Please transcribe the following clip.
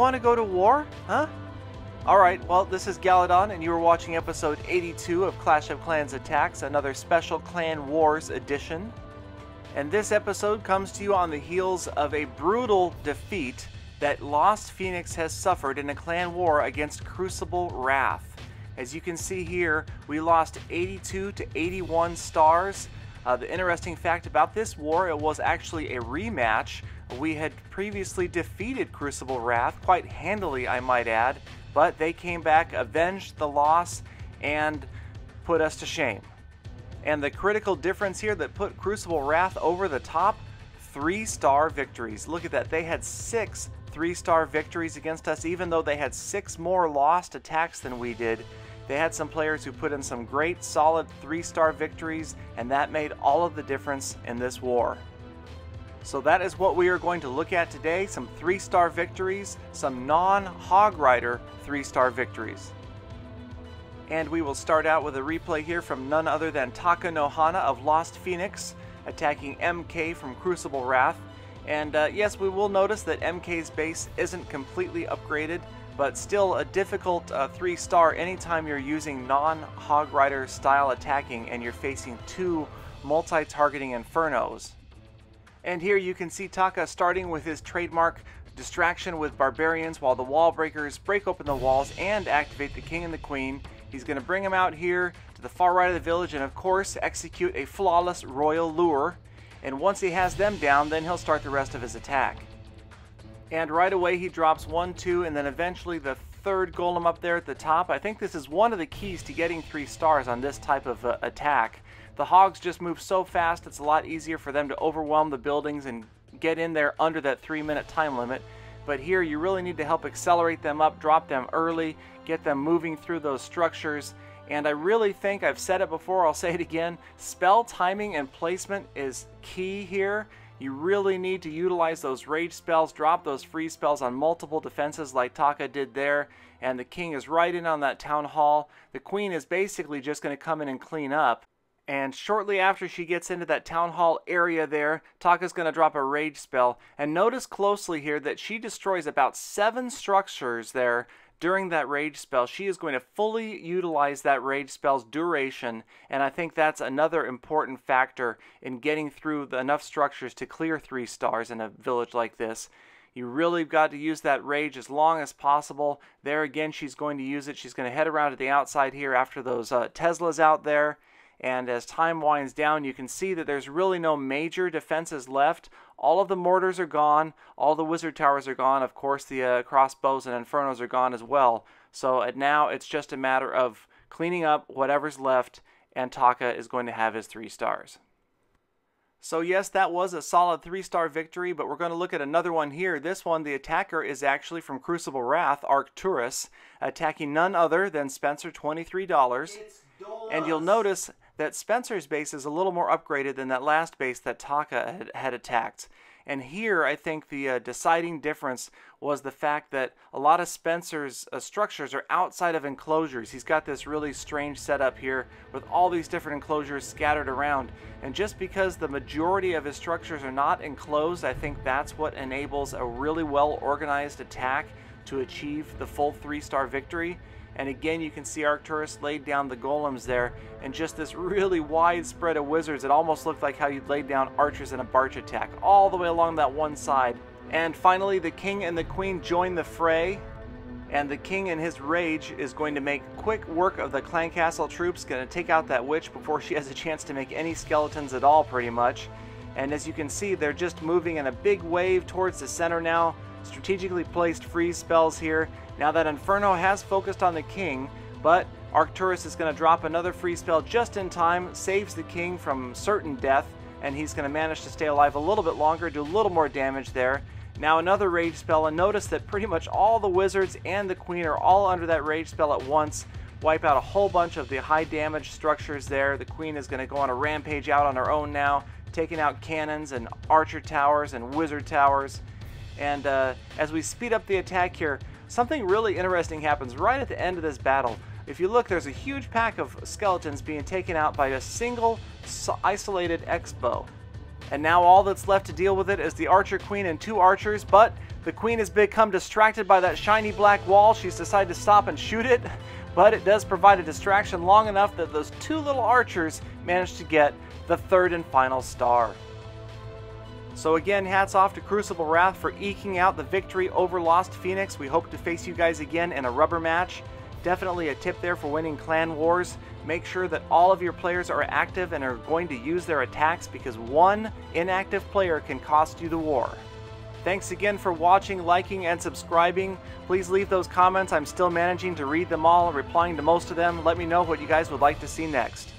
want to go to war? Huh? Alright, well, this is Galadon, and you are watching episode 82 of Clash of Clans Attacks, another special Clan Wars edition. And this episode comes to you on the heels of a brutal defeat that Lost Phoenix has suffered in a clan war against Crucible Wrath. As you can see here, we lost 82 to 81 stars. The interesting fact about this war, it was actually a rematch. We had previously defeated Crucible Wrath, quite handily I might add, but they came back, avenged the loss, and put us to shame. And the critical difference here that put Crucible Wrath over the top, 3-star victories. Look at that, they had 6 3-star victories against us, even though they had 6 more lost attacks than we did. They had some players who put in some great solid 3-star victories, and that made all of the difference in this war. So that is what we are going to look at today, some 3-star victories, some non-Hog Rider 3-star victories. And we will start out with a replay here from none other than Taka Nohana of Lost Phoenix, attacking MK from Crucible Wrath. And yes, we will notice that MK's base isn't completely upgraded, but still a difficult 3-star anytime you're using non-Hog Rider style attacking and you're facing 2 multi-targeting Infernos. And here you can see Taka starting with his trademark distraction with barbarians while the wall breakers break open the walls and activate the king and the queen. He's going to bring them out here to the far right of the village and of course execute a flawless royal lure. And once he has them down, then he'll start the rest of his attack. And right away he drops 1, 2, and then eventually the 3rd golem up there at the top. I think this is one of the keys to getting 3 stars on this type of attack. The hogs just move so fast, it's a lot easier for them to overwhelm the buildings and get in there under that 3-minute time limit. But here you really need to help accelerate them up, drop them early, get them moving through those structures. And I really think, I've said it before, I'll say it again, spell timing and placement is key here. You really need to utilize those rage spells, drop those freeze spells on multiple defenses like Taka did there. And the king is right in on that town hall. The queen is basically just going to come in and clean up. And shortly after she gets into that town hall area there, Taka's going to drop a rage spell. And notice closely here that she destroys about 7 structures there during that rage spell. She is going to fully utilize that rage spell's duration, and I think that's another important factor in getting through enough structures to clear 3 stars in a village like this. You really got to use that rage as long as possible. There again, she's going to use it. She's going to head around to the outside here after those Teslas out there. And as time winds down, you can see that there's really no major defenses left. All of the mortars are gone. All the wizard towers are gone. Of course, the crossbows and infernos are gone as well. So now it's just a matter of cleaning up whatever's left, and Taka is going to have his 3 stars. So yes, that was a solid 3-star victory, but we're going to look at another one here. This one, the attacker is actually from Crucible Wrath, Arcturus, attacking none other than Spencer, $23. And you'll notice that Spencer's base is a little more upgraded than that last base that Taka had attacked. And here I think the deciding difference was the fact that a lot of Spencer's structures are outside of enclosures. He's got this really strange setup here with all these different enclosures scattered around. And just because the majority of his structures are not enclosed, I think that's what enables a really well organized attack to achieve the full 3-star victory. And again, you can see Arcturus laid down the golems there, and just this really wide spread of wizards. It almost looked like how you'd laid down archers in a Barch attack, all the way along that one side. And finally, the king and the queen join the fray, and the king in his rage is going to make quick work of the clan castle troops, going to take out that witch before she has a chance to make any skeletons at all, pretty much. And as you can see, they're just moving in a big wave towards the center now. Strategically placed freeze spells here. Now that Inferno has focused on the king, but Arcturus is going to drop another freeze spell just in time, saves the king from certain death, and he's going to manage to stay alive a little bit longer, do a little more damage there. Now another rage spell, and notice that pretty much all the wizards and the queen are all under that rage spell at once. Wipe out a whole bunch of the high damage structures there. The queen is going to go on a rampage out on her own now, taking out cannons and archer towers and wizard towers. And as we speed up the attack here, something really interesting happens right at the end of this battle. If you look, there's a huge pack of skeletons being taken out by a single isolated X-bow. And now all that's left to deal with it is the Archer Queen and 2 archers, but The queen has become distracted by that shiny black wall. She's decided to stop and shoot it, but it does provide a distraction long enough that those two little archers managed to get the third and final star. So again, hats off to Crucible Wrath for eking out the victory over Lost Phoenix. We hope to face you guys again in a rubber match. Definitely a tip there for winning clan wars. Make sure that all of your players are active and are going to use their attacks, because one inactive player can cost you the war. Thanks again for watching, liking, and subscribing. Please leave those comments. I'm still managing to read them all, replying to most of them. Let me know what you guys would like to see next.